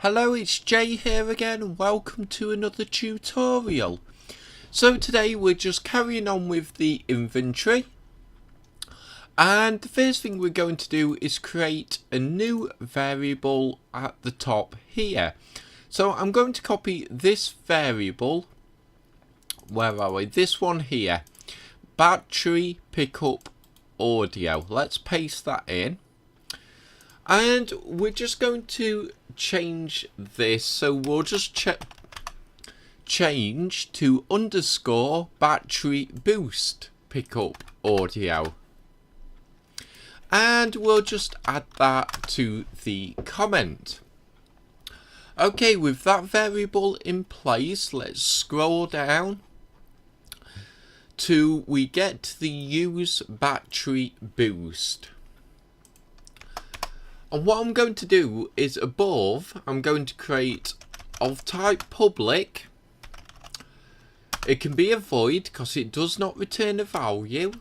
Hello, it's Jay here again and welcome to another tutorial. So today we're just carrying on with the inventory, and the first thing we're going to do is create a new variable at the top here. So I'm going to copy this variable, where are we, this one here, battery pickup audio. Let's paste that in. And we're just going to change this, so we'll just change to underscore battery boost pickup audio. And we'll just add that to the comment. Okay, with that variable in place, let's scroll down till we get to the use battery boost. And what I'm going to do is above, I'm going to create of type public. It can be a void because it does not return a value.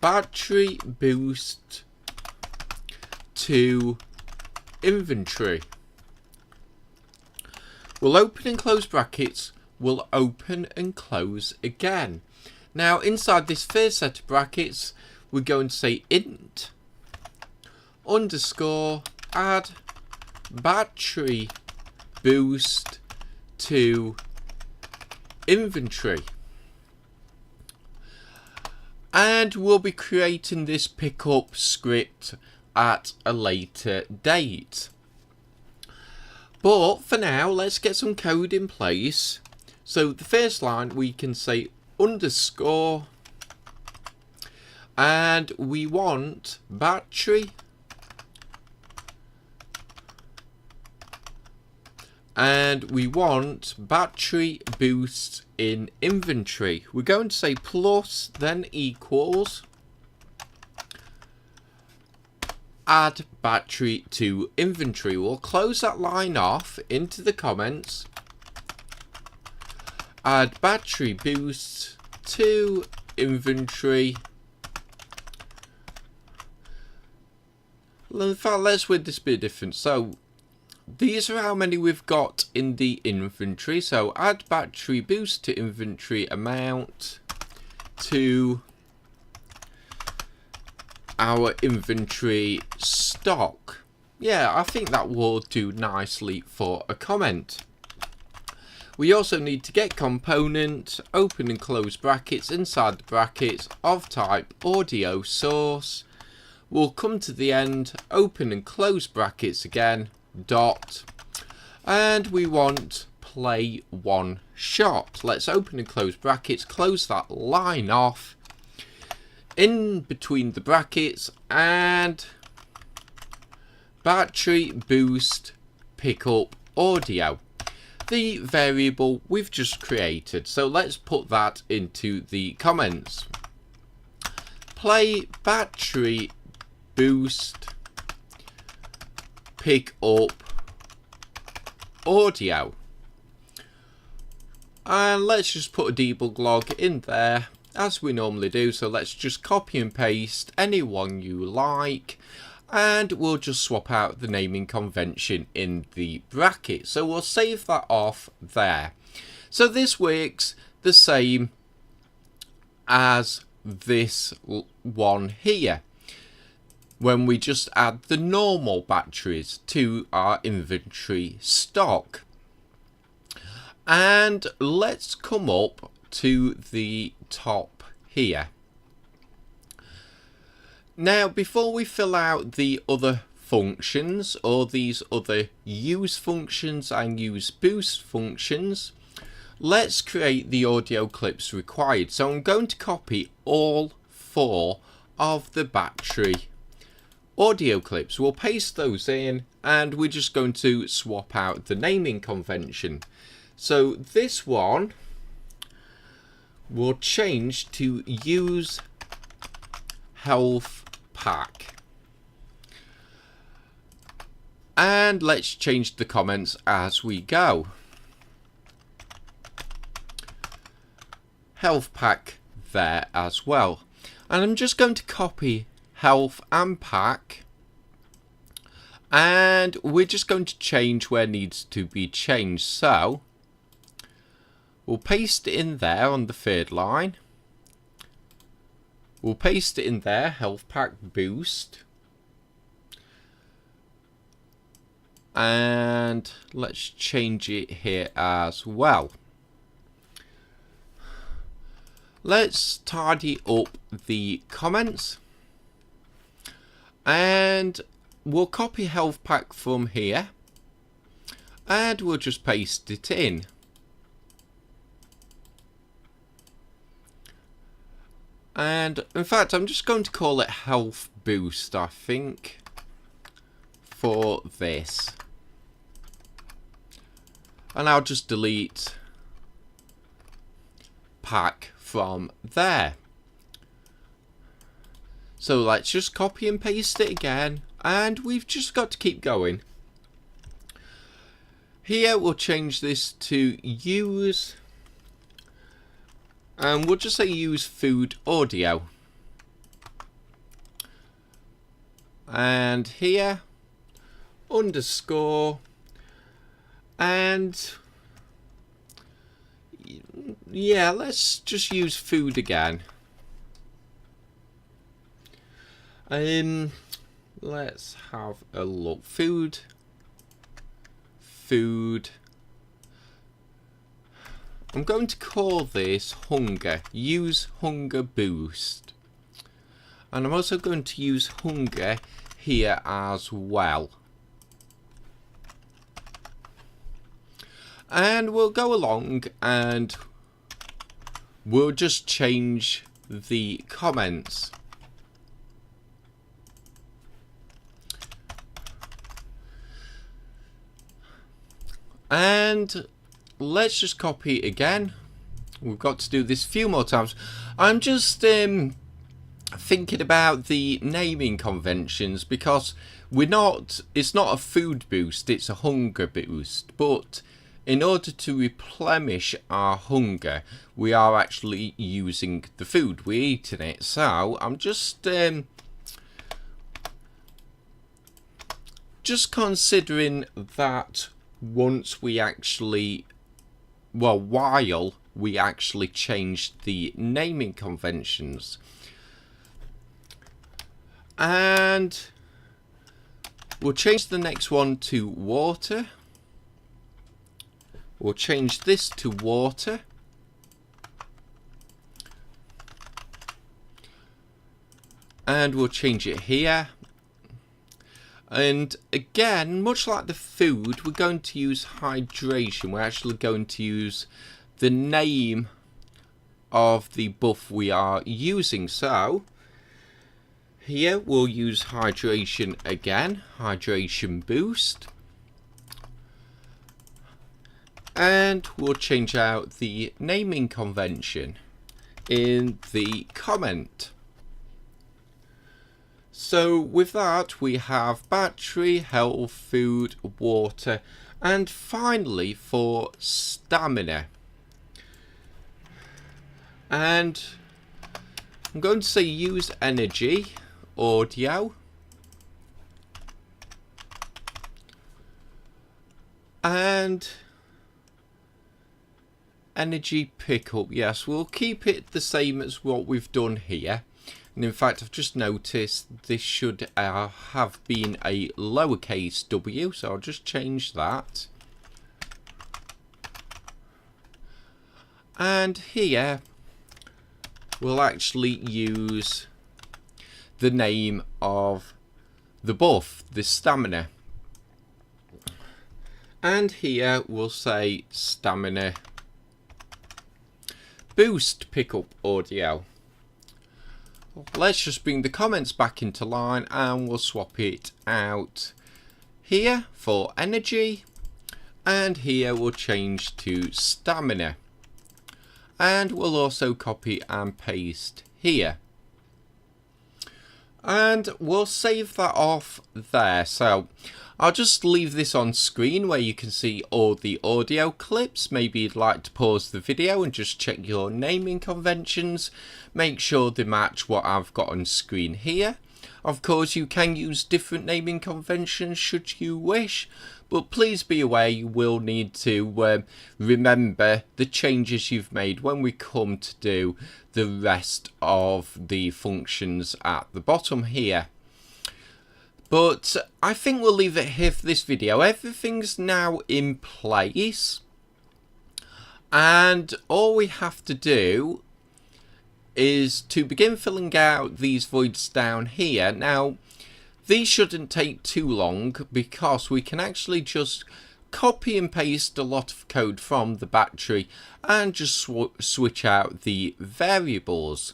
Battery boost to inventory. We'll open and close brackets. We'll open and close again. Now inside this first set of brackets, we're going to say int underscore add battery boost to inventory, and we'll be creating this pickup script at a later date. But for now, let's get some code in place. So the first line we can say underscore, and we want battery, and we want battery boost in inventory. We're going to say plus, then equals, add battery to inventory. We'll close that line off into the comments. Add battery boost to inventory. In fact, let's word this bit different. So these are how many we've got in the inventory. So add battery boost to inventory amount to our inventory stock. Yeah, I think that will do nicely for a comment. We also need to get component, open and close brackets, inside the brackets of type audio source. We'll come to the end, open and close brackets again, dot, and we want play one shot. Let's open and close brackets, close that line off in between the brackets, and battery boost pickup audio, the variable we've just created. So let's put that into the comments. Play battery boost pick up audio, and let's just put a debug log in there as we normally do. So let's just copy and paste any one you like, and we'll just swap out the naming convention in the bracket. So we'll save that off there. So this works the same as this one here, when we just add the normal batteries to our inventory stock. And let's come up to the top here. Now, before we fill out the other functions, or these other use functions and use boost functions, let's create the audio clips required. So I'm going to copy all 4 of the battery audio clips. We'll paste those in, and we're just going to swap out the naming convention. So this one will change to use health pack, and let's change the comments as we go. Health pack there as well, and I'm just going to copy health and pack And we're just going to change where it needs to be changed. So we'll paste it in there on the third line. We'll paste it in there, health pack boost. And let's change it here as well. Let's tidy up the comments. And we'll copy health pack from here. And we'll just paste it in. And in fact, I'm just going to call it health boost, I think, for this. And I'll just delete pack from there. So let's just copy and paste it again. And we've just got to keep going. Here we'll change this to use. And we'll just say use food audio. And here, underscore. And yeah, let's just use food again. Let's have a look. Food. I'm going to call this hunger. Use hunger boost. And I'm also going to use hunger here as well. And we'll go along and we'll just change the comments. And let's just copy it again. We've got to do this a few more times. I'm just thinking about the naming conventions because it's not a food boost, it's a hunger boost. But in order to replenish our hunger, we are actually using the food. We're eating it. So I'm just considering that once we actually, while we actually changed the naming conventions. And we'll change the next one to water. We'll change this to water. And we'll change it here. And again, much like the food, we're going to use hydration. We're actually going to use the name of the buff we are using. So here we'll use hydration again, hydration boost. And we'll change out the naming convention in the comment. So with that, we have battery, health, food, water, and finally for stamina. And I'm going to say use energy, audio. And energy pickup. Yes, we'll keep it the same as what we've done here. And in fact, I've just noticed this should have been a lowercase w, so I'll just change that. And here, we'll actually use the name of the buff, the stamina. And here, we'll say stamina boost pickup audio. Let's just bring the comments back into line and we'll swap it out here for energy, and here we'll change to stamina, and we'll also copy and paste here, and we'll save that off there. So I'll just leave this on screen where you can see all the audio clips. Maybe you'd like to pause the video and just check your naming conventions. Make sure they match what I've got on screen here. Of course, you can use different naming conventions should you wish, but please be aware you will need to remember the changes you've made when we come to do the rest of the functions at the bottom here. But I think we'll leave it here for this video. Everything's now in place, and all we have to do is to begin filling out these voids down here. Now, these shouldn't take too long because we can actually just copy and paste a lot of code from the battery and just switch out the variables.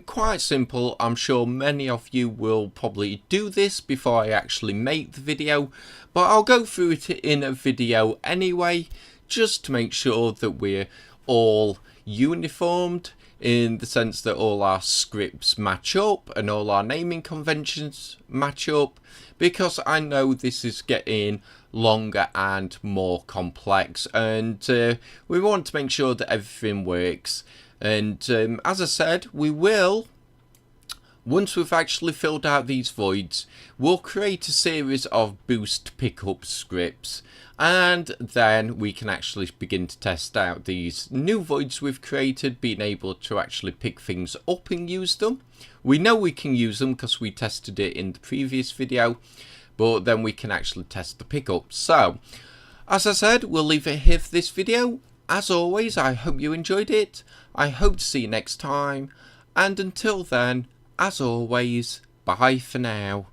Quite simple. I'm sure many of you will probably do this before I actually make the video, but I'll go through it in a video anyway, just to make sure that we're all uniformed, in the sense that all our scripts match up and all our naming conventions match up, because I know this is getting longer and more complex, and we want to make sure that everything works. And as I said, we will, once we've actually filled out these voids, we'll create a series of boost pickup scripts, and then we can actually begin to test out these new voids we've created, being able to actually pick things up and use them. We know we can use them because we tested it in the previous video, but then we can actually test the pickups. So, as I said, we'll leave it here for this video. As always, I hope you enjoyed it. I hope to see you next time, and until then, as always, bye for now.